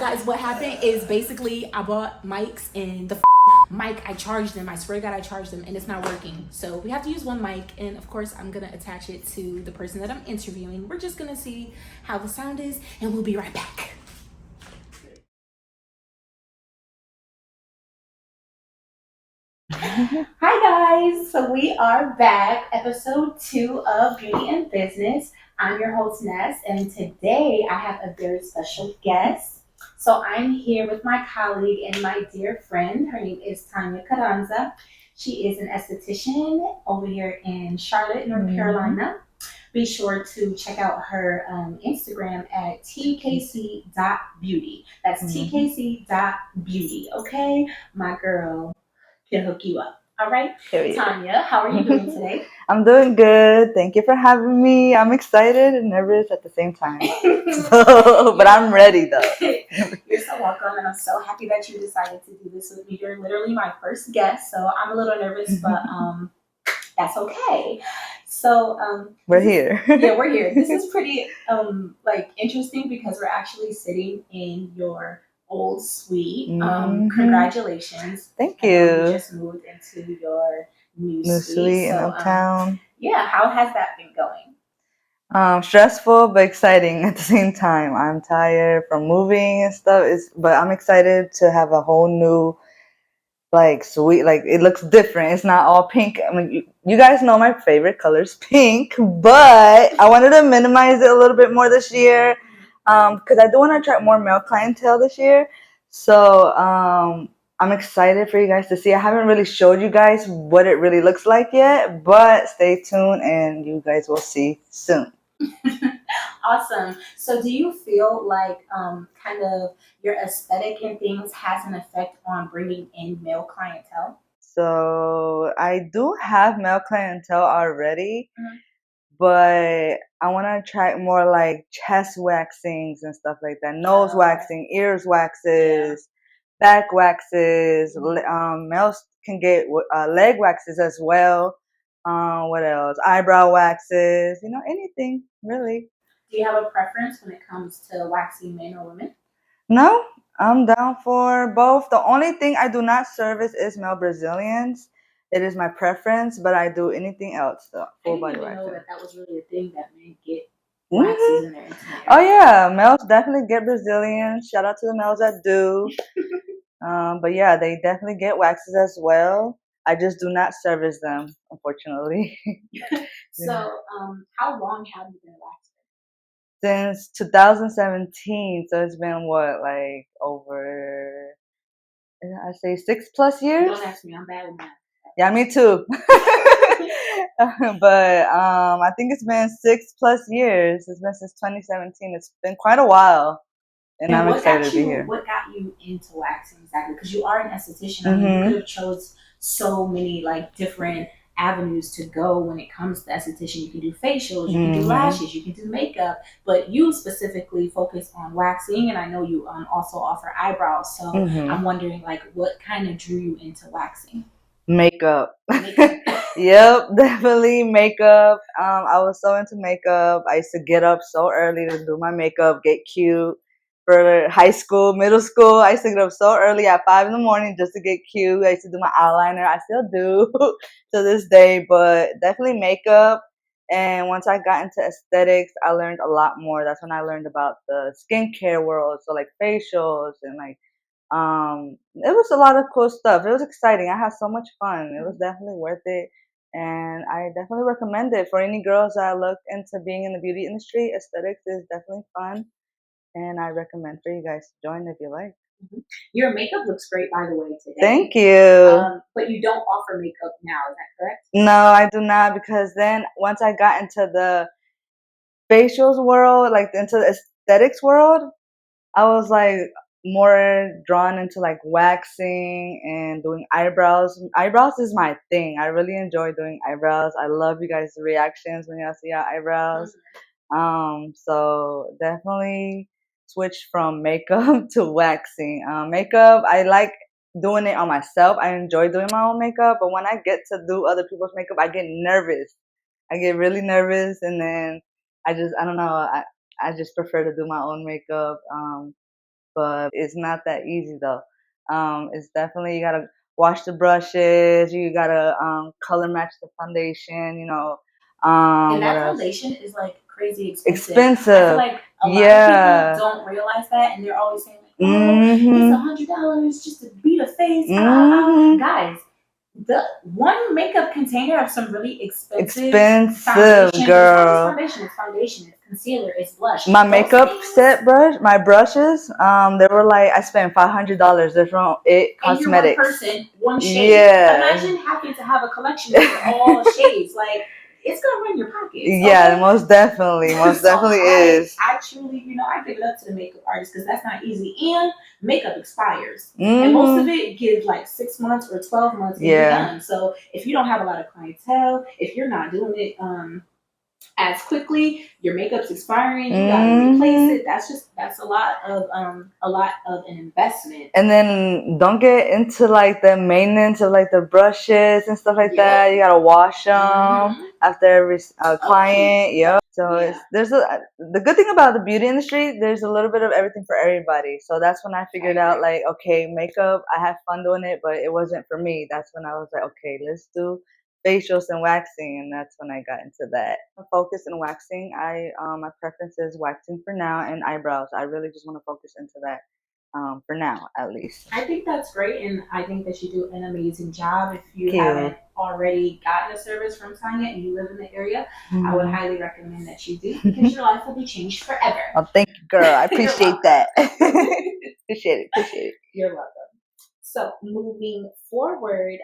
guys, what happened is basically I bought mics and the mic, I charged them. I swear to God, I charged them and it's not working. So we have to use one mic. And of course, I'm going to attach it to the person that I'm interviewing. We're just going to see how the sound is and we'll be right back. Hi guys, so we are back, episode 2 of Beauty and Business. I'm your host Ness, and today I have a very special guest. So I'm here with my colleague and my dear friend. Her name is Thania Carranza. She is an esthetician over here in Charlotte, North Carolina. Be sure to check out her Instagram at TKC.Beauty. That's TKC.Beauty, okay? My girl can hook you up. All right, Thania, how are you doing today? I'm doing good. Thank you for having me. I'm excited and nervous at the same time. But I'm ready though. You're so welcome, and I'm so happy that you decided to do this with me. You're literally my first guest, so I'm a little nervous, but that's okay. So we're here. Yeah, we're here. This is pretty like interesting because we're actually sitting in your old suite. Congratulations. Thank you. You just moved into your new suite in Uptown. Yeah, how has that been going? Stressful but exciting at the same time. I'm tired from moving and stuff. But I'm excited to have a whole new suite. Like it looks different. It's not all pink. I mean, you guys know my favorite color is pink, but I wanted to minimize it a little bit more this year. Because I do want to attract more male clientele this year. So I'm excited for you guys to see. I haven't really showed you guys what it really looks like yet, but stay tuned and you guys will see soon. Awesome. So do you feel like kind of your aesthetic and things has an effect on bringing in male clientele? So I do have male clientele already. But I want to attract more like chest waxings and stuff like that. Nose waxing, ears waxes, back waxes. Males can get leg waxes as well. What else? Eyebrow waxes. You know, anything really. Do you have a preference when it comes to waxing men or women? No, I'm down for both. The only thing I do not service is male Brazilians. It is my preference, but I do anything else though. Full body waxing. I didn't even know that was really a thing that men get waxes in their entire. Oh yeah, males definitely get Brazilians. Shout out to the males that do. But yeah, they definitely get waxes as well. I just do not service them, unfortunately. So, how long have you been waxing? Since 2017, so it's been like over, I say 6+ years. Don't ask me, I'm bad with math. Yeah, me too. But I think it's been 6+ years. It's been since 2017. It's been quite a while, and I'm excited to be here. What got you into waxing exactly? Because you are an esthetician. I mean, you could have chose so many different avenues to go when it comes to esthetician. You can do facials, you can do lashes, you can do makeup, but you specifically focus on waxing, and I know you also offer eyebrows. So I'm wondering, what kind of drew you into waxing? Makeup. Yep, definitely makeup. I was so into makeup. I used to get up so early to do my makeup, get cute. For high school, middle school, I used to get up so early at 5 a.m. just to get cute. I used to do my eyeliner. I still do to this day, but definitely makeup. And once I got into aesthetics, I learned a lot more. That's when I learned about the skincare world. So facials and it was a lot of cool stuff. It was exciting. I had so much fun. It was definitely worth it. And I definitely recommend it for any girls that look into being in the beauty industry. Aesthetics is definitely fun. And I recommend for you guys to join if you like. Your makeup looks great, by the way, today. Thank you. But you don't offer makeup now, is that correct? No, I do not, because then once I got into the facials world, into the aesthetics world, I was more drawn into waxing and doing eyebrows. Eyebrows is my thing. I really enjoy doing eyebrows. I love you guys' reactions when y'all see our eyebrows. So definitely switch from makeup to waxing. Makeup, I like doing it on myself. I enjoy doing my own makeup, but when I get to do other people's makeup, I get nervous. I get really nervous, and then I don't know. I just prefer to do my own makeup. but it's not that easy though. It's definitely, you gotta wash the brushes, you gotta color match the foundation, you know. And What that else? foundation is like crazy expensive. Expensive. I feel like a lot of people don't realize that, and they're always saying like, "Oh, it's $100 just to beat a face." Guys, the one makeup container of some really expensive foundation. Girl. It's foundation, it's concealer, it's blush. My makeup set brush, my brushes, they were like, I spent $500. They're from It Cosmetics. And you're one person, one shade. Yeah. Imagine having to have a collection for all shades. Like, it's gonna run your pockets. Yeah, okay? Most definitely, is. I truly, I give it up to the makeup artist because that's not easy. And makeup expires, and most of it gives like 6 months or 12 months, and you're done. So if you don't have a lot of clientele, if you're not doing it as quickly, your makeup's expiring, you gotta replace it. That's a lot of an investment. And then don't get into like the maintenance of like the brushes and stuff like that. You gotta wash them after every client. Yep. So the good thing about the beauty industry, there's a little bit of everything for everybody. So that's when I figured out like, okay, makeup, I had fun doing it, but it wasn't for me. That's when I was like, okay, let's do facials and waxing, and that's when I got into that. Focus in waxing. My preference is waxing for now, and eyebrows. I really just want to focus into that for now, at least. I think that's great, and I think that you do an amazing job. If you haven't already gotten a service from Thania and you live in the area, I would highly recommend that you do, because your life will be changed forever. Oh, thank you, girl. I appreciate that. Appreciate it. You're welcome. So moving forward,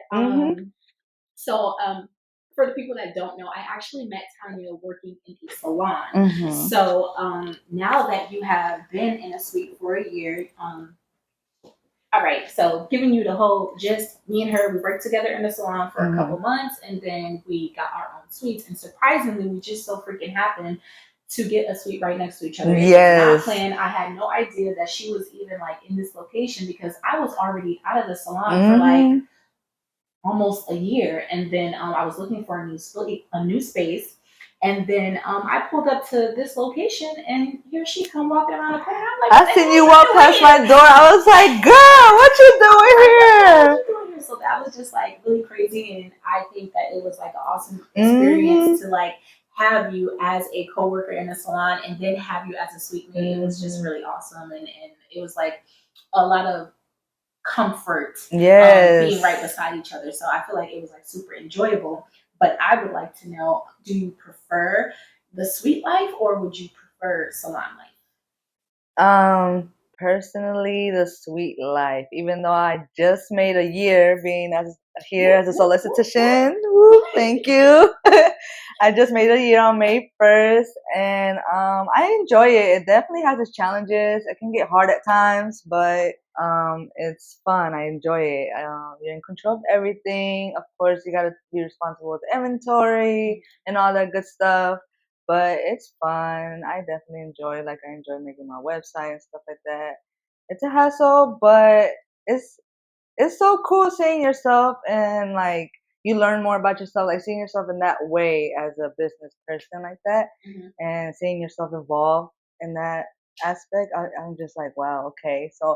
for the people that don't know, I actually met Thania working in a salon. So now that you have been in a suite for a year, all right, so giving you the whole gist, me and her, we worked together in the salon for a couple months, and then we got our own suites. And surprisingly, we just so freaking happened to get a suite right next to each other. Yes. Not planned. I had no idea that she was even like in this location, because I was already out of the salon for like almost a year, and then I was looking for a new space, and then I pulled up to this location, and here she come walking around the corner. I'm like, I seen you walk past my door. I was like, girl, what you doing here? So that was just like really crazy, and I think that it was like an awesome experience to like have you as a coworker in a salon, and then have you as a suite mate. It was just really awesome, and it was like a lot of comfort being right beside each other. So I feel like it was like super enjoyable. But I would like to know, do you prefer the suite life, or would you prefer salon life? Personally, the suite life. Even though I just made a year being here as a solicitation. Thank you. I just made a year on May 1st, and I enjoy it. It definitely has its challenges. It can get hard at times, but it's fun. I enjoy it. You're in control of everything. Of course, you gotta be responsible with inventory and all that good stuff. But it's fun. I definitely enjoy it. Like, I enjoy making my website and stuff like that. It's a hassle, but it's so cool seeing yourself, and like you learn more about yourself, like seeing yourself in that way as a business person like that, and seeing yourself evolve in that aspect. I'm just like, wow, okay. So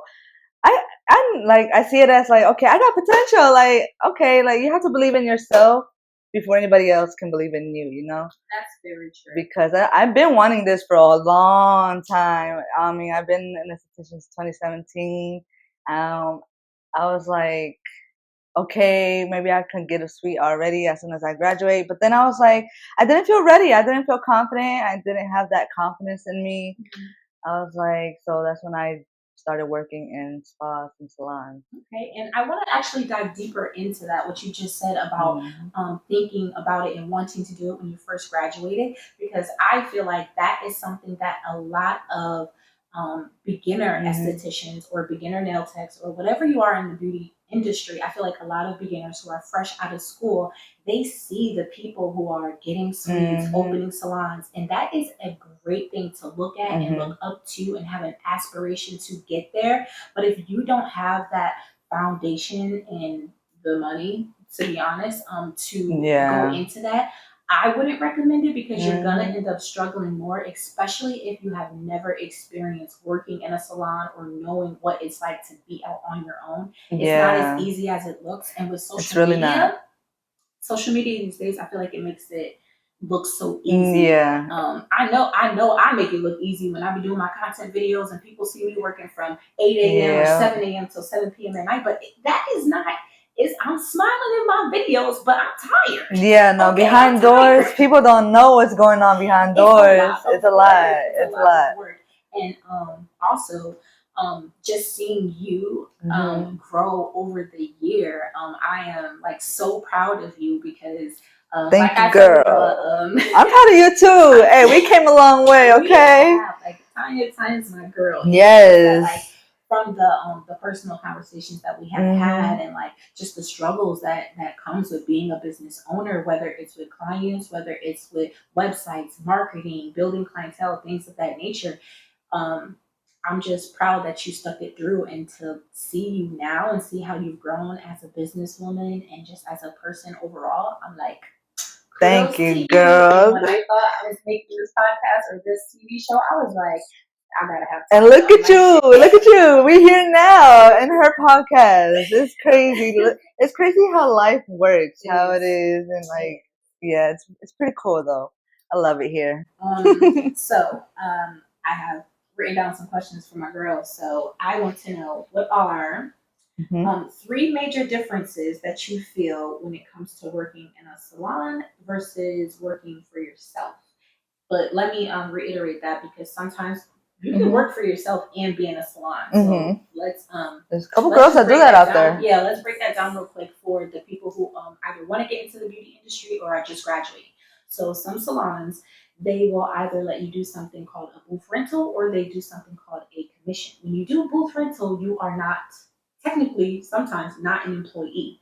I'm like, I see it as like, okay, I got potential. Like, okay, like you have to believe in yourself before anybody else can believe in you, you know? That's very true. Because I've been wanting this for a long time. I mean, I've been in this since 2017. I was like, okay, maybe I can get a suite already as soon as I graduate. But then I was like, I didn't feel ready. I didn't feel confident. I didn't have that confidence in me. I was like, so that's when I started working in spas and salons. Okay, and I want to actually dive deeper into that, what you just said about thinking about it and wanting to do it when you first graduated, because I feel like that is something that a lot of beginner estheticians or beginner nail techs or whatever you are in the beauty industry, I feel like a lot of beginners who are fresh out of school, they see the people who are getting suites, opening salons, and that is a great thing to look at and look up to and have an aspiration to get there. But if you don't have that foundation and the money, to be honest, to go into that, I wouldn't recommend it because you're gonna end up struggling more, especially if you have never experienced working in a salon or knowing what it's like to be out on your own. It's not as easy as it looks, and with social media, social media these days, I feel like it makes it look so easy. Yeah. I know I make it look easy when I be doing my content videos and people see me working from 8 a.m. or 7 a.m. till 7 p.m. at night, but that is not. I'm smiling in my videos, but I'm tired. Yeah, no, okay, behind doors, people don't know what's going on behind doors. It's a lot. It's a lot. And also, just seeing you grow over the year, I am like so proud of you because thank you, girl. I'm proud of you too. Hey, we came a long way, okay? Like Thania's my girl. Yes. Like, from the personal conversations that we have had, and like just the struggles that comes with being a business owner, whether it's with clients, whether it's with websites, marketing, building clientele, things of that nature. I'm just proud that you stuck it through, and to see you now and see how you've grown as a businesswoman and just as a person overall, I'm like, thank you, girl. When I thought I was making this podcast or this TV show, I was like, I gotta have. And look at you, look at you. We're here now in her podcast. It's crazy. It's crazy how life works, how it is, and like, yeah, it's pretty cool though. I love it here. So, I have written down some questions for my girls. So I want to know, what are 3 major differences that you feel when it comes to working in a salon versus working for yourself? But let me reiterate that, because sometimes you can work for yourself and be in a salon. So let's there's a couple girls that do that out there. Yeah, let's break that down real quick for the people who either want to get into the beauty industry or are just graduating. So some salons, they will either let you do something called a booth rental, or they do something called a commission. When you do a booth rental, you are not technically sometimes not an employee.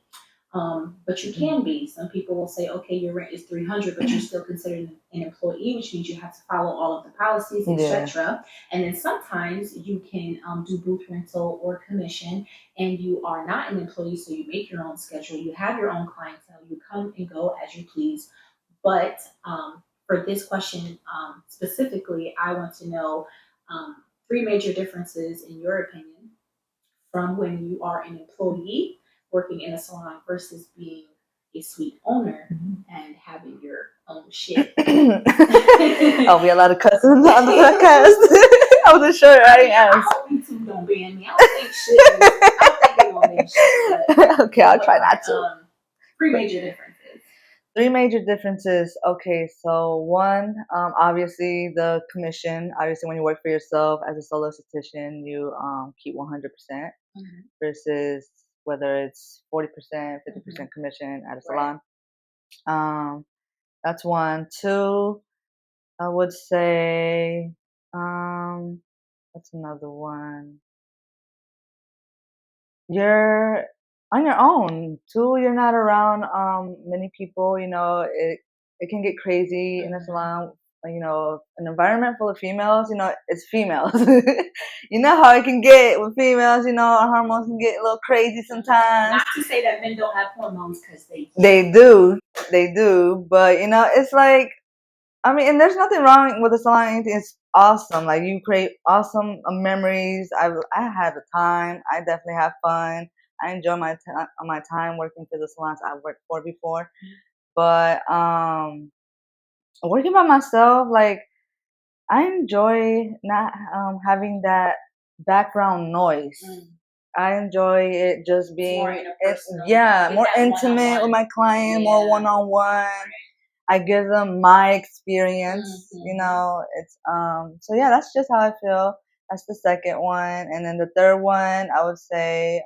But you can be. Some people will say, okay, your rent is $300, but you're still considered an employee, which means you have to follow all of the policies, etc. And then sometimes you can do booth rental or commission, and you are not an employee, so you make your own schedule, you have your own clientele, you come and go as you please. But for this question specifically, I want to know 3 major differences, in your opinion, from when you are an employee working in a salon versus being a suite owner and having your own shit. Oh, we a lot of cousins on the podcast. I wasn't sure. I hope YouTube don't ban me. I don't think shit. I don't think they won't ban shit. Okay, I'll try not to. 3 major differences. 3 major differences. Okay, so one, obviously the commission. Obviously, when you work for yourself as a solo esthetician, you keep 100% versus whether it's 40%, 50% commission at a salon. That's one. 2, I would say, that's another one. You're on your own. 2, you're not around many people. You know, it can get crazy in a salon. You know, an environment full of females. You know, it's females. You know how it can get with females. You know, our hormones can get a little crazy sometimes. Not to say that men don't have hormones, because they do. But you know, it's like, I mean, and there's nothing wrong with a salon. It's awesome. Like, you create awesome memories. I had a time. I definitely have fun. I enjoy my time working for the salons I've worked for before. But working by myself, like, I enjoy not having that background noise. I enjoy it just being more intimate with my client, more one-on-one. I give them my experience, you know. It's so yeah, that's just how I feel. That's the second one. And then the third one, I would say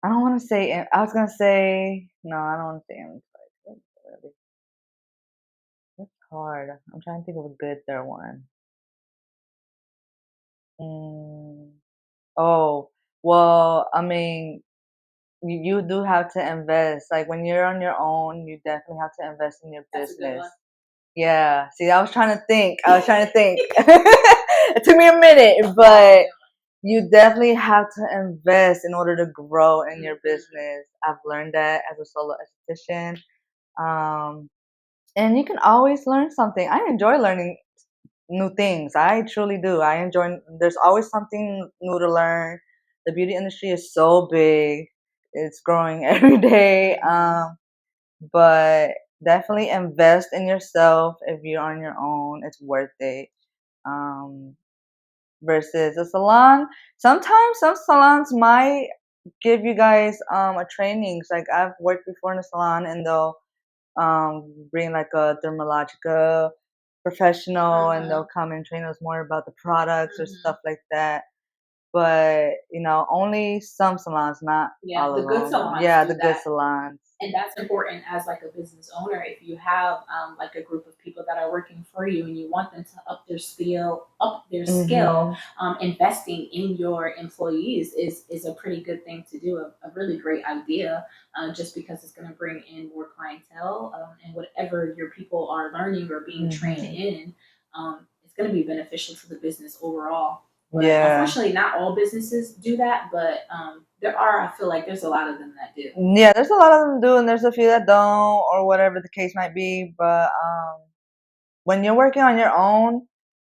I don't want to say, I was going to say, no, I don't want to say insight. That's hard. I'm trying to think of a good third one. Oh, well, I mean, you do have to invest. Like, when you're on your own, you definitely have to invest in your business. Yeah. See, I was trying to think. It took me a minute, but you definitely have to invest in order to grow in your business. I've learned that as a solo esthetician. Um, and you can always learn something. I enjoy learning new things. I truly do. I enjoy, there's always something new to learn. The beauty industry is so big. It's growing every day. But definitely invest in yourself if you're on your own. It's worth it. Um, versus a salon. Sometimes some salons might give you guys a trainings. Like I've worked before in a salon and they'll bring like a dermatological professional and they'll come and train us more about the products or stuff like that. But only some salons, not all the of good them. salons Yeah, do the good that. salons. And that's important as like a business owner. If you have like a group of people that are working for you and you want them to up their skill, investing in your employees is a pretty good thing to do. A really great idea, just because it's going to bring in more clientele, and whatever your people are learning or being trained in, it's going to be beneficial to the business overall. But unfortunately, not all businesses do that. But I feel like there's a lot of them that do. Yeah, there's a lot of them do, and there's a few that don't, or whatever the case might be. But when you're working on your own,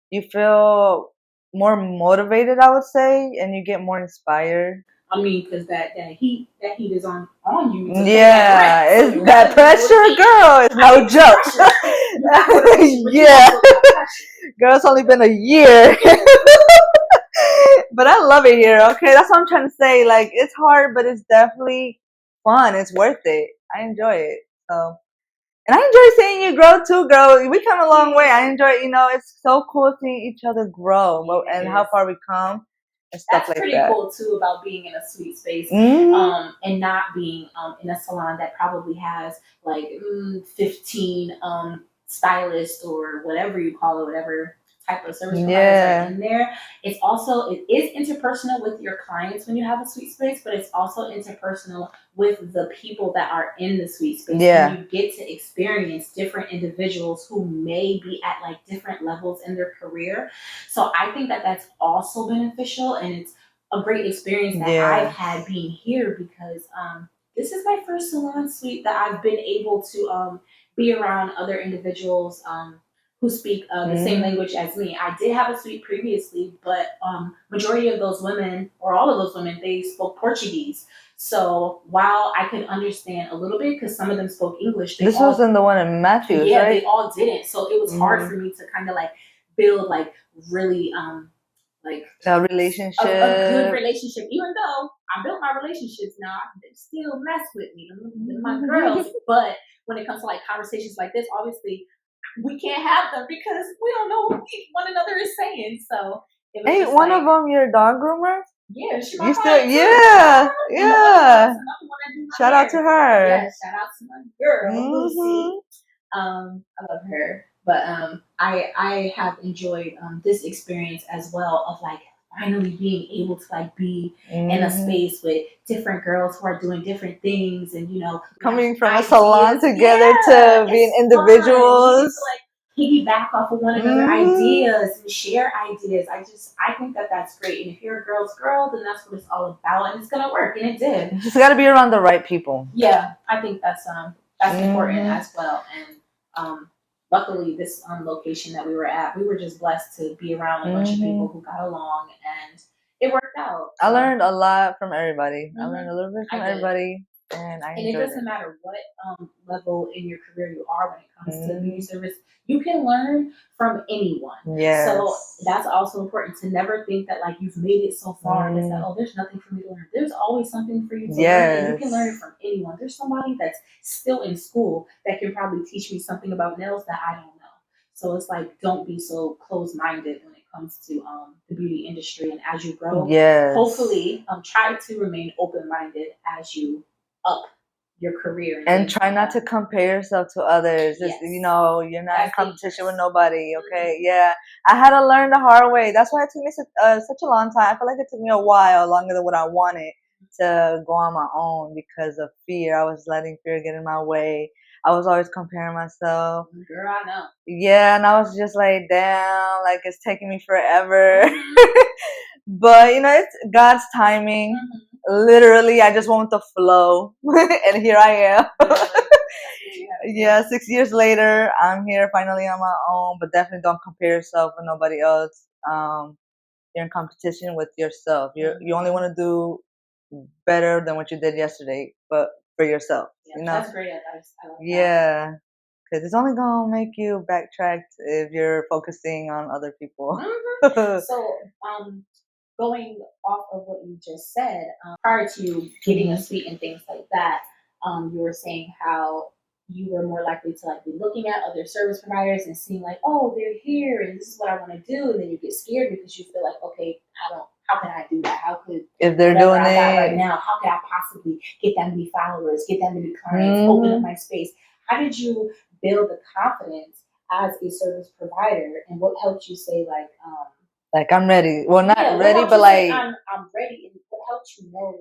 you feel more motivated, I would say, and you get more inspired. I mean, because that heat is on you. Yeah, it's that pressure, girl. It's no joke. Yeah, girl, it's only been a year. But I love it here. Okay, that's what I'm trying to say. Like, it's hard, but it's definitely fun. It's worth it. I enjoy it. So, and I enjoy seeing you grow too, girl. We come a long way. I enjoy. It's so cool seeing each other grow and how far we come and stuff like that. That's pretty cool too about being in a sweet space, and not being in a salon that probably has like 15 stylists or whatever you call it, whatever type of service providers are in there. It is interpersonal with your clients when you have a sweet space, but it's also interpersonal with the people that are in the sweet space. And you get to experience different individuals who may be at like different levels in their career. So I think that that's also beneficial, and it's a great experience that I've had being here, because this is my first salon suite that I've been able to be around other individuals who speak the same language as me. I did have a suite previously, but majority of those women, or all of those women, they spoke Portuguese. So while I could understand a little bit, because some of them spoke English, this wasn't the one in Matthews, right? Yeah, they all didn't. So it was hard for me to kind of like build like really like a relationship, a good relationship. Even though I built my relationships now, they still mess with me, my girls. But when it comes to like conversations like this, obviously we can't have them because we don't know what one another is saying. So ain't one of them your dog groomer? Yeah, she you still, yeah. Shout out to her. Yeah, shout out to my girl, Lucy. I love her. But I have enjoyed this experience as well, of like finally being able to like be in a space with different girls who are doing different things, and coming from a salon together to being individuals. Piggyback off of one another ideas and share ideas. I think that that's great. And if you're a girl's girl, then that's what it's all about, and it's gonna work, and it did. You just got to be around the right people. Yeah, I think that's important as well. And luckily, this location that we were at, we were just blessed to be around a bunch of people who got along, and it worked out. I learned a lot from everybody. I learned a little bit from everybody. And it doesn't matter what level in your career you are when it comes to beauty service. You can learn from anyone. Yes. So that's also important, to never think that like you've made it so far and it's like, oh, there's nothing for me to learn. There's always something for you to learn, and you can learn from anyone. There's somebody that's still in school that can probably teach me something about nails that I don't know. So it's like, don't be so closed-minded when it comes to the beauty industry. And as you grow, hopefully try to remain open-minded as you up your career, and try not to compare yourself to others. Yes. You're not in competition with nobody. Okay, yeah, I had to learn the hard way. That's why it took me such a long time. I feel like it took me a while longer than what I wanted to go on my own, because of fear. I was letting fear get in my way. I was always comparing myself. Girl, I know. Yeah, and I was just like, damn, like it's taking me forever. But it's God's timing. Literally, I just went with the flow, and here I am. Yeah, 6 years later, I'm here finally on my own. But definitely don't compare yourself with nobody else. You're in competition with yourself. You only want to do better than what you did yesterday, but for yourself. That's great advice. I like that. Yeah, because it's only gonna make you backtrack if you're focusing on other people. So, going off of what you just said, prior to getting a suite and things like that, you were saying how you were more likely to like be looking at other service providers and seeing like, oh, they're here and this is what I want to do, and then you get scared because you feel like, okay, how can I do that? How could if they're doing I got it right now? How can I possibly get that many followers, get that many clients, open up my space? How did you build the confidence as a service provider, and what helped you say like I'm ready? Well, not ready, but like I'm ready. And what helped you know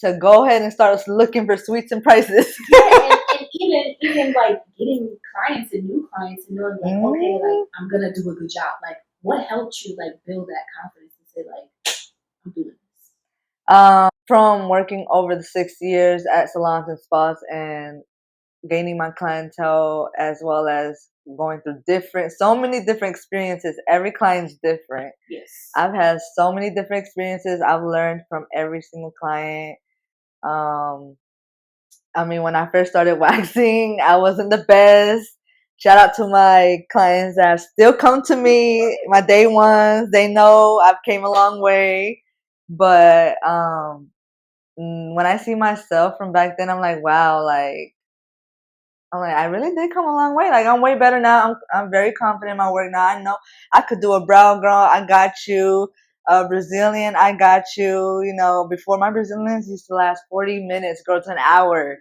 to go ahead and start looking for suites and prices? Yeah, and even like getting clients and new clients and knowing like, okay, like I'm gonna do a good job. Like, what helped you like build that confidence and say like, I'm doing this? From working over the 6 years at salons and spas and gaining my clientele, as well as going through so many different experiences. Every client's different. Yes. I've had so many different experiences. I've learned from every single client. I mean, when I first started waxing, I wasn't the best. Shout out to my clients that have still come to me, my day ones. They know I've came a long way. But when I see myself from back then, I'm like, wow, I really did come a long way. Like, I'm way better now. I'm very confident in my work now. I know I could do a brow girl. I got you. A Brazilian, I got you. Before, my Brazilians used to last 40 minutes, girl, to an hour.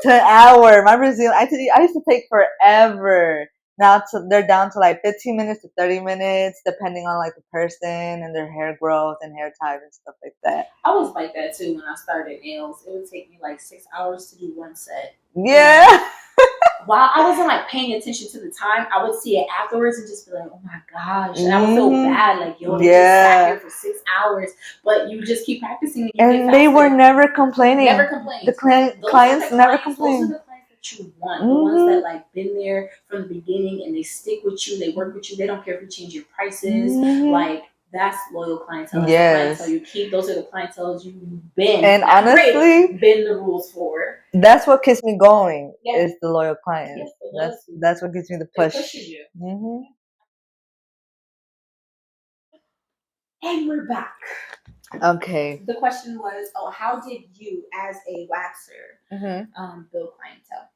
My Brazilian, I used to take forever. Now they're down to like 15 minutes to 30 minutes, depending on like the person and their hair growth and hair type and stuff like that. I was like that too when I started nails. It would take me like 6 hours to do one set. Yeah. While I wasn't like paying attention to the time, I would see it afterwards and just be like, oh my gosh. And I would feel bad, like, yo, they just sat here for 6 hours. But you just keep practicing and they were never complaining. Never complained. The clients never complained. Those are the clients that you want. The ones that like been there from the beginning and they stick with you, they work with you, they don't care if you change your prices. Like, that's loyal clientele. That's the clientele you keep. Those are the clientele you've been. And honestly, been the rules for. That's what keeps me going. Is the loyal clients. That's what gives me the push. It pushes you. And we're back. Okay. The question was, how did you, as a waxer, build clientele?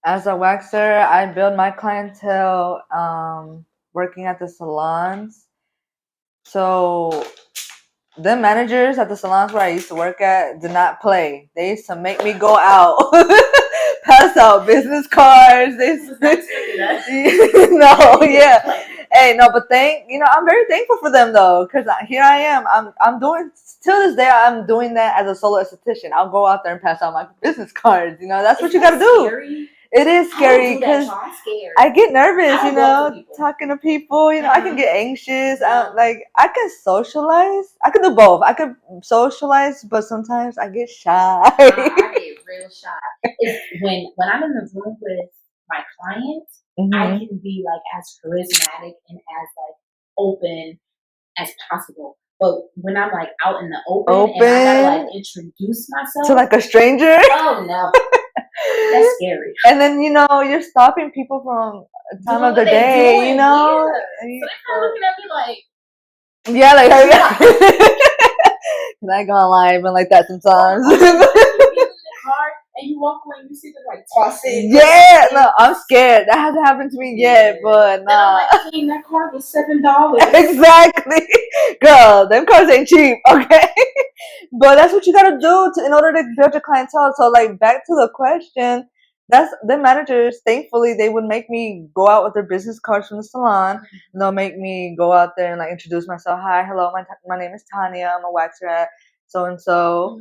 As a waxer, I build my clientele working at the salons. So the managers at the salons where I used to work at did not play. They used to make me go out, pass out business cards. Hey, no, but I'm very thankful for them though, because here I am. I'm doing till this day. I'm doing that as a solo esthetician. I'll go out there and pass out my business cards. That's what you got to do. Scary? It is scary because I get nervous, talking to people. I can get anxious. I can socialize. I can do both. I can socialize, but sometimes I get shy. I get real shy. When I'm in the room with my clients, I can be like as charismatic and as like open as possible. But when I'm like out in the open and I gotta like introduce myself to like a stranger, oh no. That's scary. And then you're stopping people from time of the day, So they're kind of looking at me like, yeah, like can I go live and like that sometimes? You get in the car and you walk away and you see them like tossing. Yeah, no, I'm scared. That hasn't happened to me yet, but nah. And I'm like, hey, that car was $7. Exactly, girl. Them cars ain't cheap, okay? But that's what you gotta do in order to build your clientele. So, like, back to the question, that's the managers. Thankfully, they would make me go out with their business cards from the salon. And they'll make me go out there and like introduce myself. Hi, hello, my name is Thania. I'm a waxer at so and so,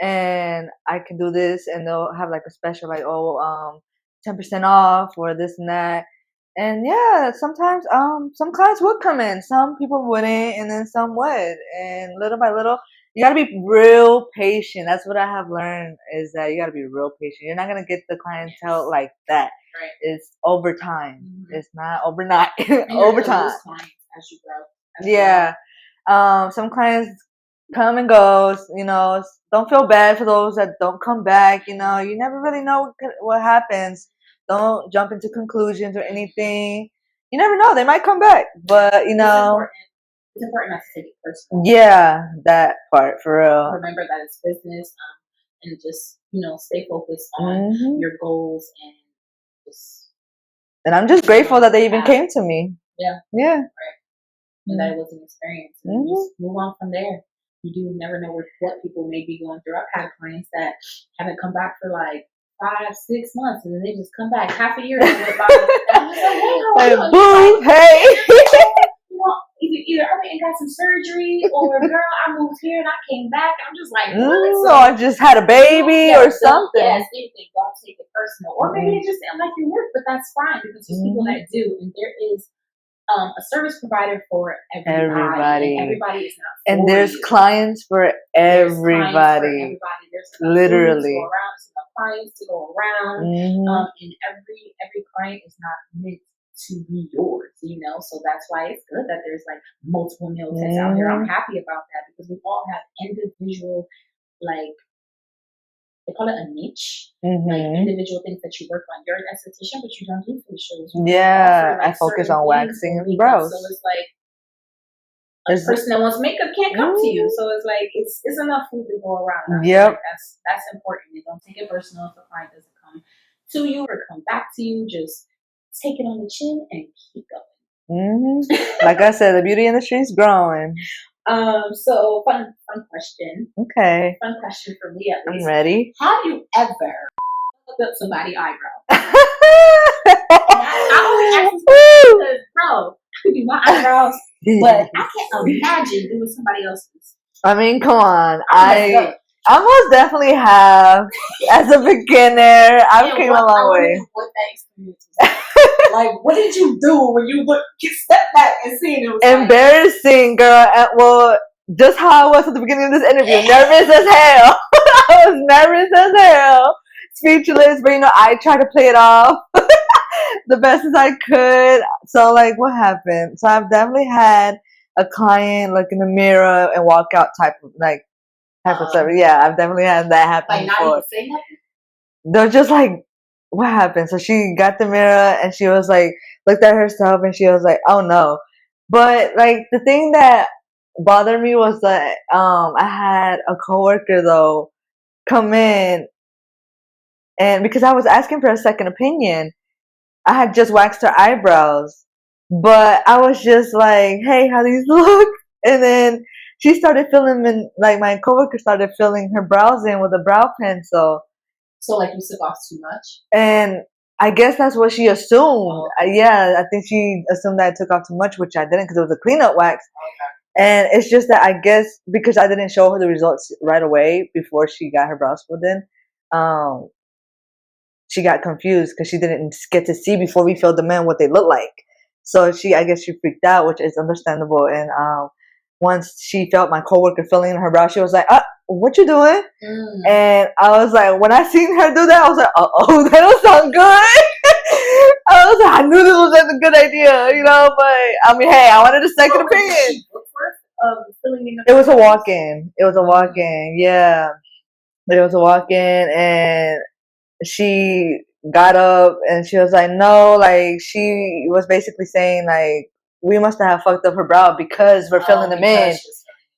and I can do this. And they'll have like a special, like 10% off or this and that. And yeah, sometimes some clients would come in, some people wouldn't, and then some would. And little by little, you gotta be real patient. That's what I have learned, is that you gotta be real patient. You're not gonna get the clientele like that. Right. It's over time. Mm-hmm. It's not overnight. And over time. Lose clients as you grow. Yeah. Some clients come and goes. You know, don't feel bad for those that don't come back. You know, you never really know what happens. Don't jump into conclusions or anything. You never know; they might come back. But you know, it's important not to take it personal. Yeah, that part for real. Remember that it's business, and just stay focused on your goals and just. And I'm just grateful that they even came to me. Yeah. Yeah. Right. And that it was an experience, and just move on from there. You do never know what people may be going through. I've had clients that haven't come back for like 5-6 months, and then they just come back half a year and went by. And I'm just like, hey, how are you? Boom, hey. Either I went and got some surgery, or girl, I moved here and I came back. I'm just like, what? So I just had a baby or something. Yes, anything. Don't take it personal. Or maybe it just sounds like your work, but that's fine, because there's people that do, and there is a service provider for everybody. Everybody is not. And there's clients for everybody. There's literally clients to go around. And every client is not meant to be yours, so that's why it's good that there's like multiple nail techs out here. I'm happy about that, because we all have individual, like, they call it a niche, like individual things that you work on. You're an esthetician, but you don't do facials. I focus on waxing and brows. So it's like a person that wants makeup can't come to you. So it's like it's enough food to go around. Yep, that's important. You don't take it personal if the client doesn't come to you or come back to you. Just take it on the chin and keep going. Like I said, the beauty industry is growing. So fun question. Okay. Fun question for me, at least. I'm ready. Have you ever looked up somebody's eyebrow? I only ask this because, bro, I can do my eyebrows, but I can't imagine doing somebody else's. I mean, come on. I most definitely have. As a beginner, I've came a long way. What that experience was like, what did you do when you step back and see it? Was embarrassing, girl. Well, just how I was at the beginning of this interview. Nervous as hell. I was nervous as hell. Speechless, but I tried to play it off the best as I could. So, like, what happened? So, I've definitely had a client look in the mirror and walk out type of stuff. Yeah, I've definitely had that happen before. Not even say nothing? They're just like, what happened? So she got the mirror and she was like, looked at herself and she was like, oh no. But like the thing that bothered me was that I had a coworker though come in, and because I was asking for a second opinion, I had just waxed her eyebrows, but I was just like, hey, how these look? And then she started filling like my coworker started filling her brows in with a brow pencil. So like you took off too much? And I guess that's what she assumed. Yeah, I think she assumed that I took off too much, which I didn't, because it was a cleanup wax. Okay. And it's just that I guess because I didn't show her the results right away before she got her brows filled in, she got confused because she didn't get to see before we filled them in what they look like. So I guess she freaked out, which is understandable. And once she felt my coworker filling in her brow, she was like, what you doing? And I was like, when I seen her do that, I was like, that don't sound good. I was like, I knew this wasn't a good idea, but I mean, hey, I wanted a second opinion. It was a walk-in. Yeah. It was a walk-in, and she got up and she was like, no, like she was basically saying like, we must have fucked up her brow because we're filling them in.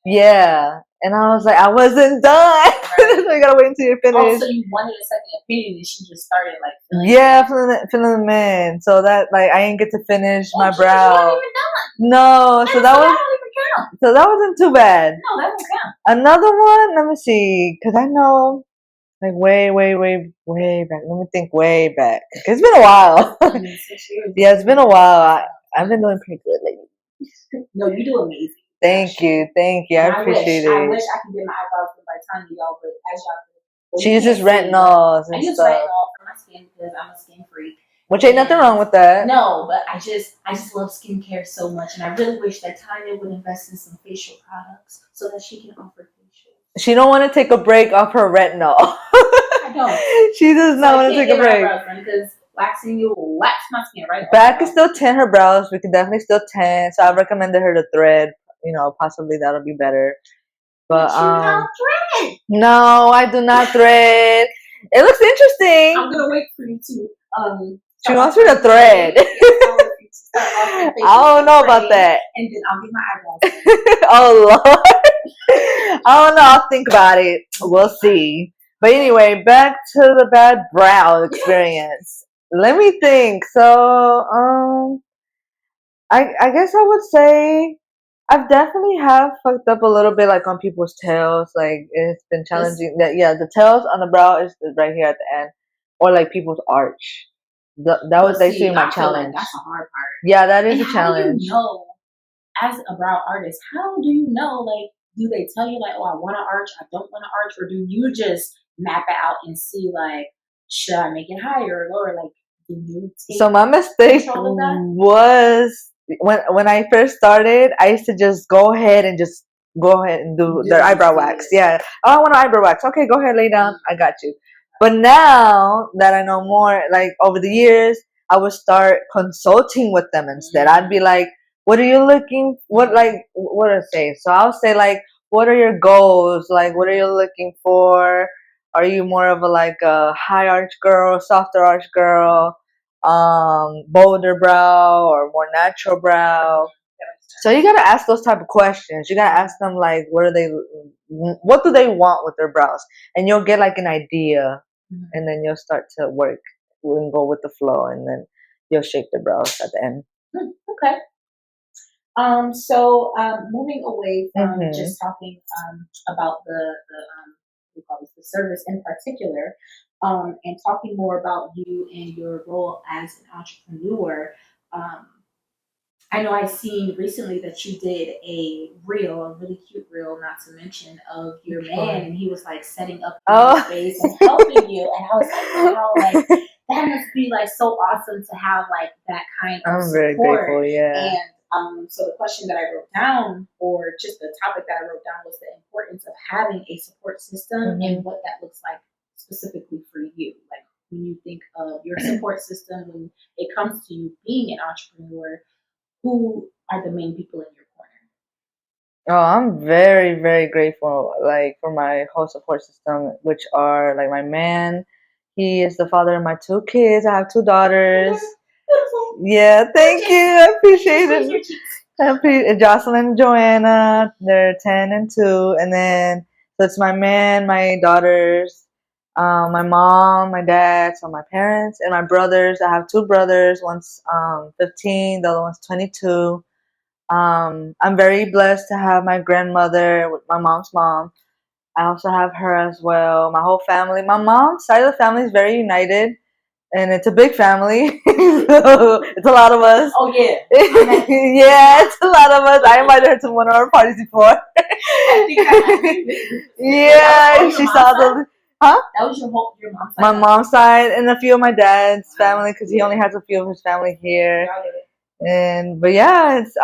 Yeah. And I was like, I wasn't done. Right. So you gotta wait until you're finished. So you wanted a second opinion, and she just started like filling them in. So that like I didn't get to finish my brow. You weren't even done. No, so that wasn't too bad. No, that won't count. Another one, let me see, because I know like way back. Let me think way back. It's been a while. 6 years. Yeah, it's been a while. I've been doing pretty good lately. No, you do amazing. Thank you. I appreciate it. I wish I could get my eyebrows done by Thania, y'all, but as y'all she uses retinols and stuff. I use retinol for my skin because I'm a skin freak, Which ain't nothing wrong with that. No, but I just love skincare so much, and I really wish that Thania would invest in some facial products so that she can offer facials. She don't want to take a break off her retinol. I don't. She does not want to take a break. Because waxing you will wax my skin right. Back can still tint her brows. We can definitely still tint. So I recommended her to thread. You know, possibly that'll be better. But you don't thread. No, I do not thread. It looks interesting. I'm gonna wait for you to She wants me to thread. I don't know about that. And then I'll get my eyebrows. Oh Lord. I don't know. I'll think about it. We'll see. But anyway, back to the bad brow experience. Let me think. So, I guess I would say I've definitely have fucked up a little bit, like on people's tails. Like it's been challenging. The tails on the brow is right here at the end, or like people's arch. That was actually my challenge. Like that's a hard part. Yeah, that is a challenge. How do you know, as a brow artist, how do you know? Like, do they tell you like, oh, I want an arch, I don't want an arch, or do you just map it out and see like, should I make it higher or lower? Like, do you take so my mistake was when I first started, I used to just go ahead and do their eyebrow wax. Yeah, oh, I want an eyebrow wax. Okay, go ahead, lay down. I got you. But now that I know more, like over the years, I would start consulting with them instead. I'd be like, what are you looking, what do I say? So I'll say like, what are your goals? Like, what are you looking for? Are you more of a high arch girl, softer arch girl, bolder brow, or more natural brow? So you gotta ask those type of questions. You gotta ask them like, what do they want with their brows, and you'll get like an idea, and then you'll start to work and go with the flow, and then you'll shape the brows at the end. Okay. So moving away from just talking about the service in particular, and talking more about you and your role as an entrepreneur. I know I've seen recently that you did a really cute reel, not to mention, of your man, and he was like setting up your space and helping you, and I was like, wow, like that must be like so awesome to have like that kind of support. Very grateful, yeah. And so the question that I wrote down, or just the topic that I wrote down, was the importance of having a support system and what that looks like specifically for you. Like when you think of your support system, when it comes to you being an entrepreneur, who are the main people in your corner? Oh, I'm very, very grateful, like, for my whole support system, which are like my man. He is the father of my 2 kids. I have 2 daughters. Yeah, thank you. I appreciate it. Jocelyn and Joanna, they're 10 and 2. And then, so it's my man, my daughters, my mom, my dad, so my parents, and my brothers. I have 2 brothers. One's 15, the other one's 22. I'm very blessed to have my grandmother, my mom's mom. I also have her as well. My whole family. My mom's side of the family is very united, and it's a big family. So it's a lot of us. Oh yeah. Yeah, it's a lot of us. I invited her to one of our parties before. Yeah, she saw the. Huh? That was your mom's side? My mom's side, and a few of my dad's family, because he only has a few of his family here. But yeah, it's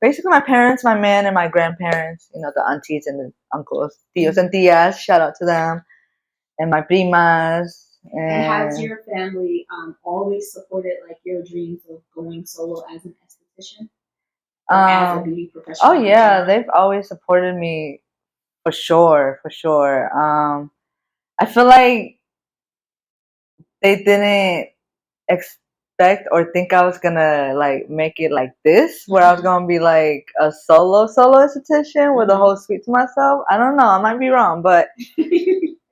basically my parents, my man, and my grandparents. You know, the aunties and the uncles, tios and tias. Shout out to them, and my primas. And has your family always supported like your dreams of going solo as an esthetician, or as a beauty professional? Oh yeah, they've always supported me, for sure. I feel like they didn't expect or think I was gonna like make it like this, where I was gonna be like a solo esthetician with a whole suite to myself. I don't know, I might be wrong, but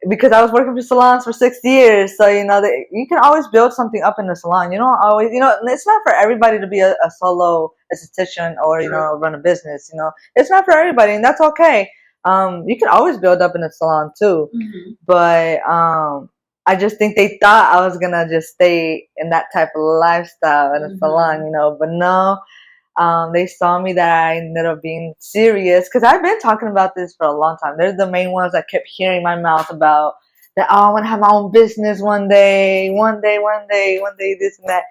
because I was working for salons for 6 years, so you know you can always build something up in the salon. You don't always, it's not for everybody to be a solo esthetician or run a business. It's not for everybody, and that's okay. You can always build up in a salon too, but I just think they thought I was gonna just stay in that type of lifestyle in a salon, but no. They saw me that I ended up being serious, because I've been talking about this for a long time. They're the main ones that kept hearing my mouth about that, oh, I want to have my own business one day, this and that.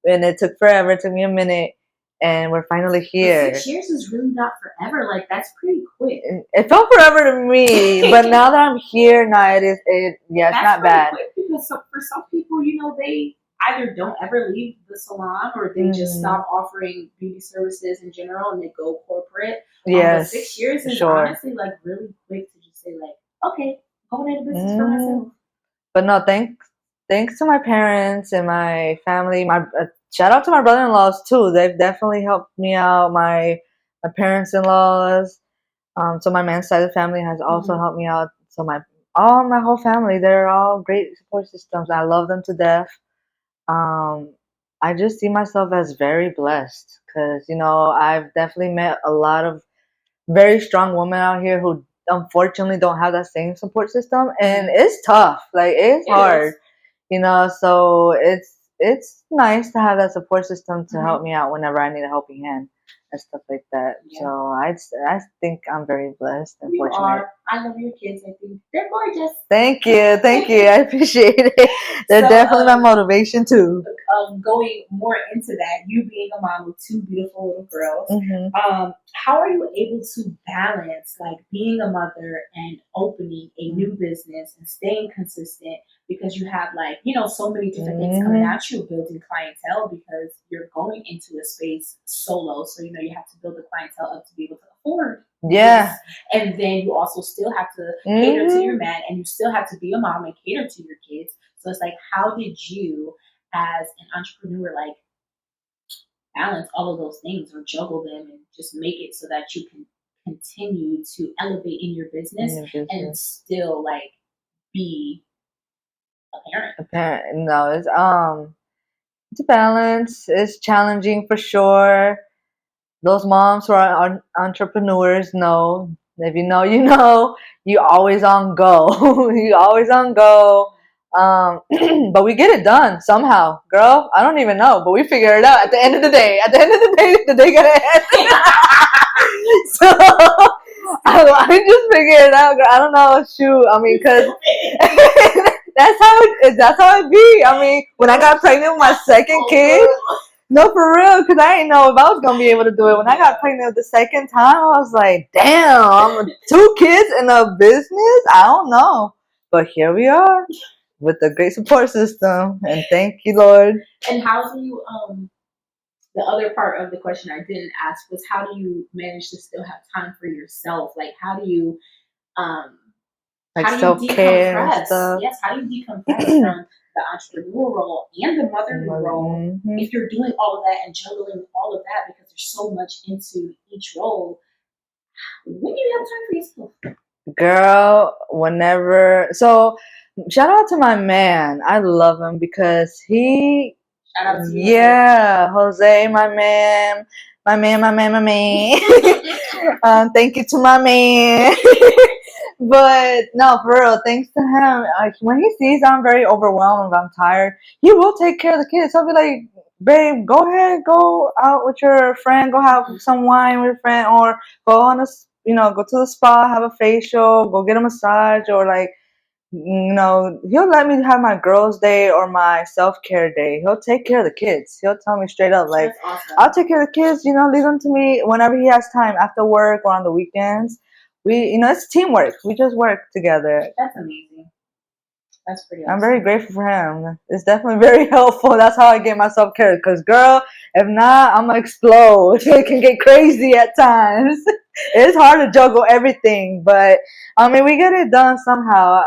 And it took forever. It took me a minute. And we're finally here. But 6 years is really not forever. Like, that's pretty quick. It felt forever to me, but now that I'm here, now it's not bad. Quick because for some people, they either don't ever leave the salon or they just stop offering beauty services in general and they go corporate. Yes, 6 years is honestly like really quick to just say like, okay, going into business for myself. But no, thanks to my parents and my family. Shout out to my brother-in-laws too. They've definitely helped me out. My parents-in-laws. So my man's side of the family has also helped me out. So my whole family, they're all great support systems. I love them to death. I just see myself as very blessed because I've definitely met a lot of very strong women out here who unfortunately don't have that same support system, and it's tough. Like it's hard. So it's nice to have that support system to help me out whenever I need a helping hand and stuff like that. Yeah. So I think I'm very blessed and fortunate. Are. I love your kids. I think they're gorgeous. Thank you. I appreciate it. They're definitely my motivation too. Going more into that, you being a mom with two beautiful little girls, how are you able to balance like being a mother and opening a new business and staying consistent because you have like, so many different things coming at you, building clientele because you're going into a space solo. So, you have to build the clientele up to be able to afford. Yeah. This. And then you also still have to cater to your man and you still have to be a mom and cater to your kids. So it's like, how did you as an entrepreneur, like balance all of those things or juggle them and just make it so that you can continue to elevate in your business and still like be a parent? No, it's a balance. It's challenging for sure. Those moms who are entrepreneurs know. If you know, you always on go. You always on go. But we get it done somehow, girl. I don't even know, but we figure it out at the end of the day. The day got end. So I just figure it out, girl. I don't know. Shoot, I mean, cause that's how it be. I mean, when I got pregnant with my second kid. No, for real, because I didn't know if I was going to be able to do it. When I got pregnant the second time, I was like, damn, I'm 2 kids in a business? I don't know. But here we are with a great support system, and thank you, Lord. And how do you, the other part of the question I didn't ask was how do you manage to still have time for yourself? Like, how do you, self-care and stuff? Yes, how do you decompress from the entrepreneur role and the motherly role if you're doing all of that and juggling all of that because there's so much into each role? When do you have time for yourself? Girl, whenever. So shout out to my man. I love him because he shout out to you, Jose, my man. Thank you to my man. But no, for real, thanks to him, like when he sees I'm very overwhelmed, I'm tired, he will take care of the kids. He'll be like, babe, go ahead, go out with your friend, go have some wine with your friend, or go on go to the spa, have a facial, go get a massage, or like, he'll let me have my girls' day or my self-care day. He'll take care of the kids. He'll tell me straight up, like, awesome. I'll take care of the kids, leave them to me whenever he has time after work or on the weekends. We, it's teamwork. We just work together. That's amazing. That's pretty awesome. I'm very grateful for him. It's definitely very helpful. That's how I get my self-care. Because, girl, if not, I'm going to explode. It can get crazy at times. It's hard to juggle everything. But, I mean, we get it done somehow.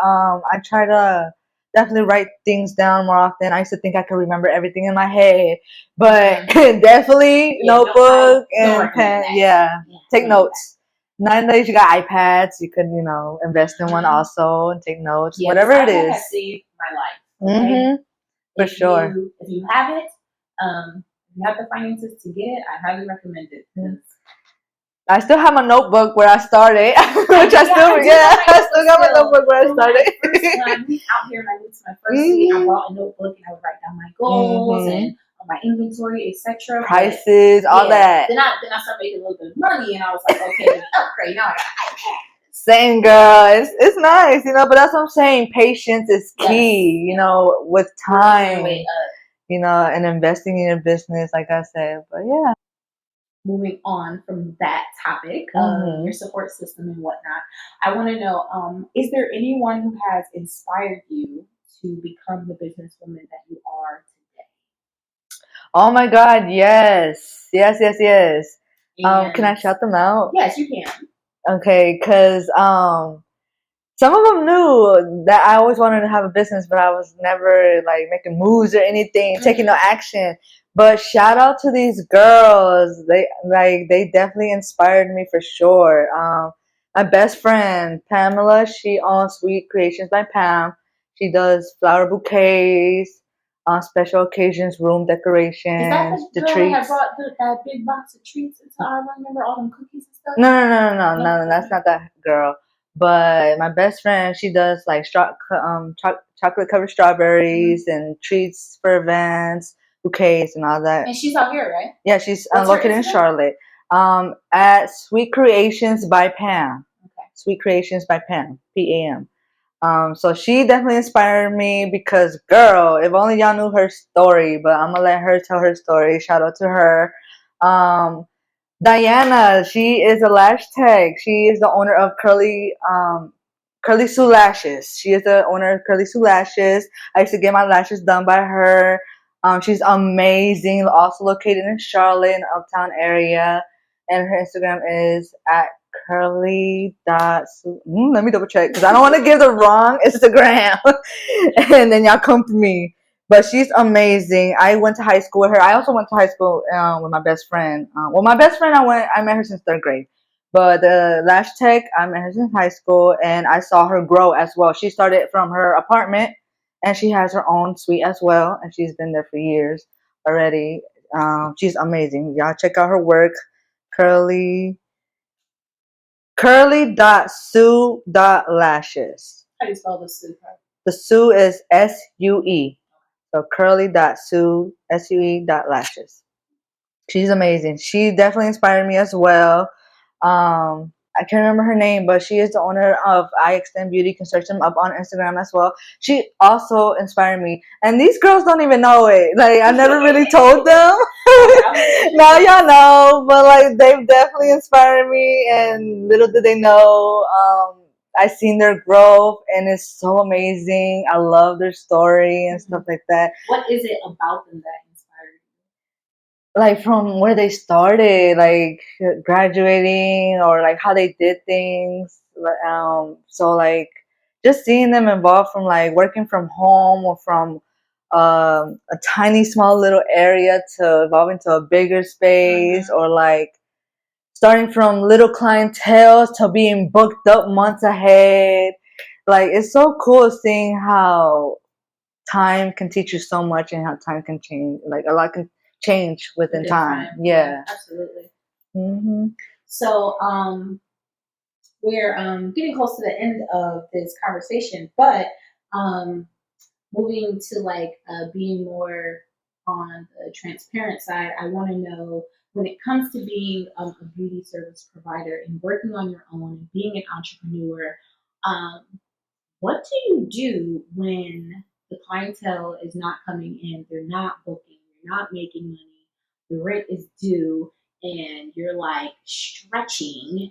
I try to definitely write things down more often. I used to think I could remember everything in my head. But definitely notebook and pen. Yeah. Take notes. Nowadays you got iPads. You could, invest in one also and take notes. Whatever it is. Has saved my life. Okay? For sure. If you have it, if you have the finances to get it, I highly recommend it. I still have my notebook where I started, which I still got my notebook where I started. When I moved out here and I moved to my first city, I bought a notebook and I would write down my goals and my inventory, etc. Prices, all that. Then I started making a little bit of money and I was like, okay, upgrade. Now I got an iPad. Same, girl. It's nice, but that's what I'm saying. Patience is key, with time, and investing in your business, like I said. But yeah. Moving on from that topic of your support system and whatnot, I want to know, is there anyone who has inspired you to become the businesswoman that you are today? Oh my God, yes. Yes, yes, yes. Can I shout them out? Yes, you can. Okay, because some of them knew that I always wanted to have a business, but I was never like making moves or anything, taking no action. But shout out to these girls. They definitely inspired me for sure. My best friend Pamela, she owns Sweet Creations by Pam. She does flower bouquets, special occasions, room decorations, Is that the girl treats. that brought that big box of treats into our room? Remember all them cookies and stuff? No, that's not that girl. But my best friend, she does like chocolate covered strawberries and treats for events, bouquets, and all that. And she's out here, right? Yeah, she's located in Charlotte. At Sweet Creations by Pam. Okay. Sweet Creations by Pam, PAM. So she definitely inspired me because, girl, if only y'all knew her story. But I'm gonna let her tell her story. Shout out to her. Diana, she is a lash tech. She is the owner of Curly Sue Lashes. She is the owner of Curly Sue Lashes. I used to get my lashes done by her. She's amazing. Also located in Charlotte, in the Uptown area. And her Instagram is at curly dot. Let me double check because I don't want to give the wrong Instagram. And then y'all come for me. But she's amazing. I went to high school with her. I also went to high school with my best friend. My best friend, I met her since third grade. But the lash tech, I met her since high school, and I saw her grow as well. She started from her apartment, and she has her own suite as well, and she's been there for years already. She's amazing. Y'all check out her work. Curly.Sue.lashes. How do you spell the Sue? The Sue is SUE. So curly.sue, SUE.lashes. She's amazing. She definitely inspired me as well. I can't remember her name, but she is the owner of I Extend Beauty. You can search them up on Instagram as well. She also inspired me. And these girls don't even know it. Like, I never really told them. Now y'all know. But, like, they've definitely inspired me. And little did they know, I seen their growth, and it's so amazing. I love their story and stuff like that. What is it about them that inspired you? Like from where they started, like graduating, or like how they did things. So like just seeing them evolve from like working from home or from a tiny small little area to evolving to a bigger space, or like starting from little clientele to being booked up months ahead. Like, it's so cool seeing how time can teach you so much and how time can change. Like, a lot can change within time. Yeah. Absolutely. Mm-hmm. So, we're getting close to the end of this conversation, but moving to like being more on the transparent side, I want to know, when it comes to being a beauty service provider and working on your own and being an entrepreneur, what do you do when the clientele is not coming in, they're not booking, you're not making money, the rent is due, and you're like stretching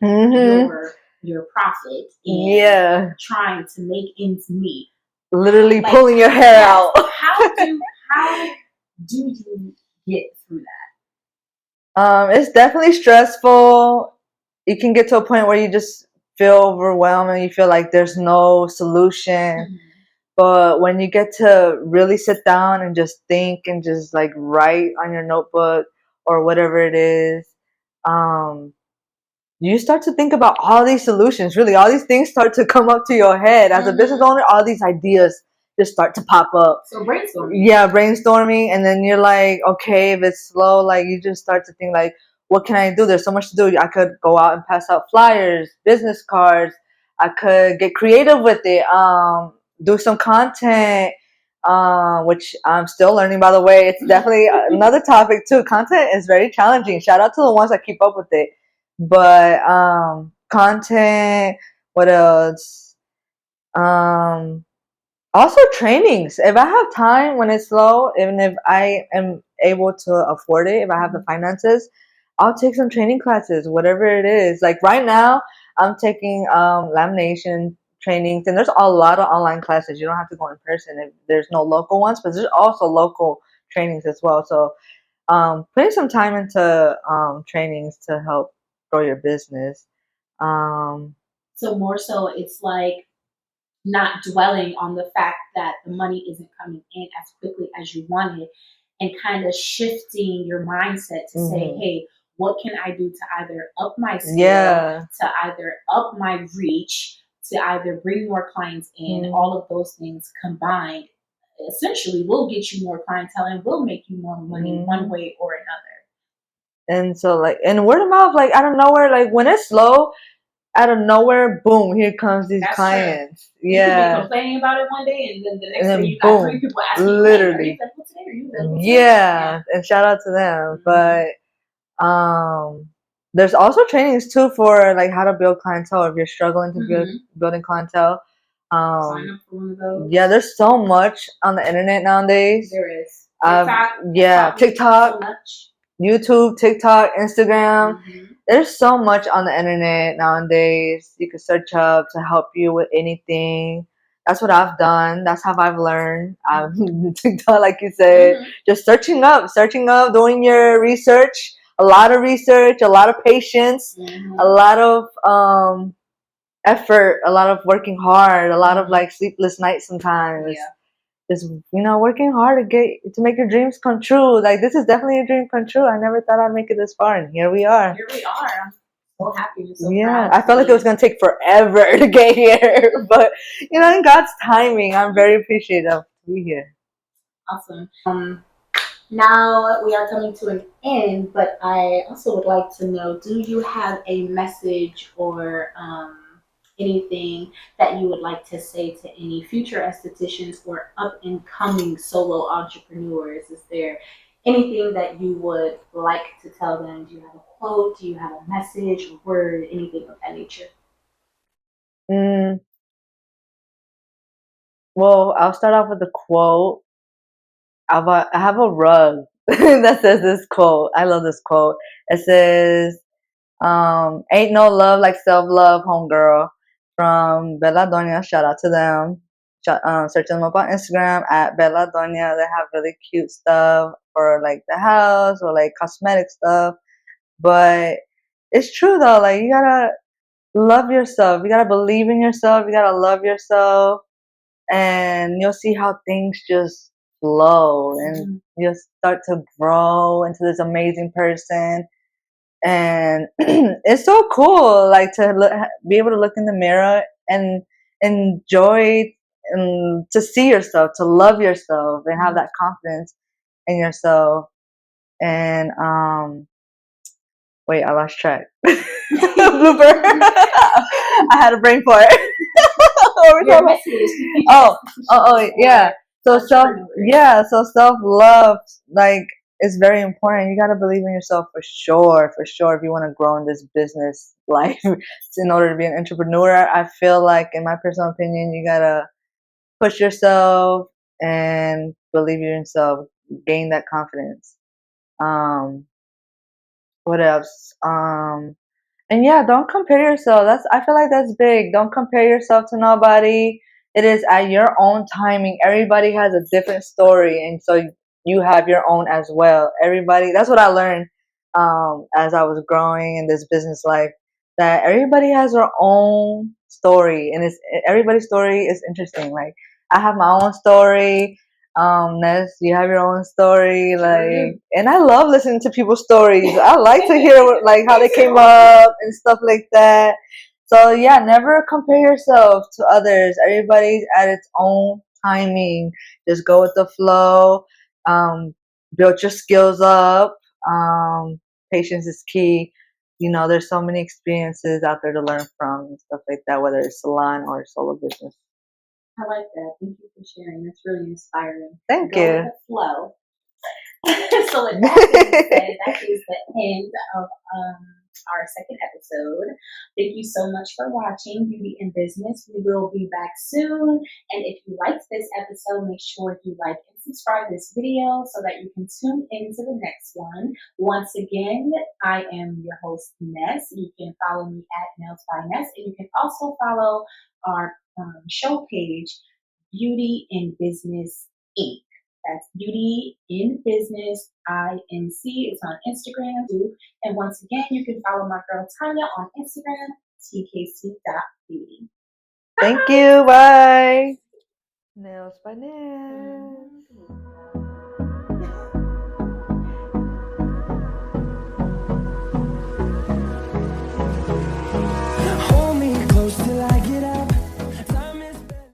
your profit and trying to make ends meet? Literally like, pulling your hair out. How do you get through that? It's definitely stressful. You can get to a point where you just feel overwhelmed and you feel like there's no solution. But when you get to really sit down and just think and just like write on your notebook or whatever it is, you start to think about all these solutions. Really, all these things start to come up to your head. As a business owner, all these ideas just start to pop up. So brainstorming. Yeah, brainstorming. And then you're like, okay, if it's slow, like you just start to think like, what can I do? There's so much to do. I could go out and pass out flyers, business cards. I could get creative with it. Do some content, which I'm still learning, by the way. It's definitely another topic too. Content is very challenging. Shout out to the ones that keep up with it. But content, What else? Also trainings. If I have time when it's slow, even if I am able to afford it, if I have the finances, I'll take some training classes, whatever it is. Like right now, I'm taking lamination trainings, and there's a lot of online classes. You don't have to go in person if there's no local ones, but there's also local trainings as well. So putting some time into trainings to help grow your business. So more so, it's like not dwelling on the fact that the money isn't coming in as quickly as you wanted, and kind of shifting your mindset to say, hey, what can I do to either up my skill, to either up my reach, to either bring more clients in, all of those things combined essentially will get you more clientele and will make you more money one way or another. And so like, and word of mouth, like out of nowhere, like when it's slow, out of nowhere, boom, here comes these clients. True. You could be complaining about it one day, and then the next day you got boom, 3 people asking, literally. Hey, are you available today? Are you available today? And shout out to them. But there's also trainings too for like how to build clientele if you're struggling to build building clientele. Sign up for one of those. Yeah, there's so much on the internet nowadays. There is. TikTok, so much. YouTube, TikTok, Instagram. There's so much on the internet nowadays. You can search up to help you with anything. That's what I've done. That's how I've learned. TikTok, like you said, just searching up, doing your research. A lot of research, a lot of patience, a lot of effort, a lot of working hard, a lot of like sleepless nights sometimes. Just working hard to make your dreams come true. Like this is definitely a dream come true. I never thought I'd make it this far, and here we are. I'm so happy. So proud. I felt like it was gonna take forever to get here, but in God's timing, I'm very appreciative to be here. Awesome. Now we are coming to an end, but I also would like to know: do you have a message or anything that you would like to say to any future estheticians or up and coming solo entrepreneurs? Is there anything that you would like to tell them? Do you have a quote? Do you have a message, a word, anything of that nature? Well, I'll start off with a quote. I have a rug that says this quote. I love this quote. It says, ain't no love like self-love, homegirl, from Bella Doña. Shout out to them. Search them up on Instagram at Bella Doña. They have really cute stuff for like the house or like cosmetic stuff. But it's true though. Like you gotta love yourself. You gotta believe in yourself. You gotta love yourself, and you'll see how things just flow, and you'll start to grow into this amazing person. And it's so cool, like to be able to look in the mirror and enjoy and to see yourself, to love yourself, and have that confidence in yourself. And wait, I lost track. Blooper. I had a brain fart. Yeah. So self-love, like, is very important. You gotta believe in yourself for sure. If you want to grow in this business life, in order to be an entrepreneur, I feel like, in my personal opinion, you gotta push yourself and believe in yourself. Gain that confidence. What else? And yeah, don't compare yourself. I feel like that's big. Don't compare yourself to nobody. It is at your own timing. Everybody has a different story, and so you have your own as well. That's what I learned as I was growing in this business life, that everybody has their own story, and everybody's story is interesting. Like, I have my own story. Ness, you have your own story, like, and I love listening to people's stories. I like to hear like how they came up and stuff like that. So yeah, never compare yourself to others. Everybody's at its own timing. Just go with the flow. Build your skills up. Patience is key. There's so many experiences out there to learn from and stuff like that, whether it's salon or solo business. I like that. Thank you for sharing. That's really inspiring. Thank you. With the flow. So with that being said, that is the end of our second episode. Thank you so much for watching Beauty and Business. We will be back soon. And if you liked this episode, make sure you like and subscribe this video so that you can tune into the next one. Once again, I am your host, Ness. You can follow me at Nails by Ness, and you can also follow our show page, Beauty in Business Inc. That's Beauty in Business Inc. It's on Instagram too. And once again, you can follow my girl Thania on Instagram, TKC.Beauty. Thank you. Bye. Nails by Ness.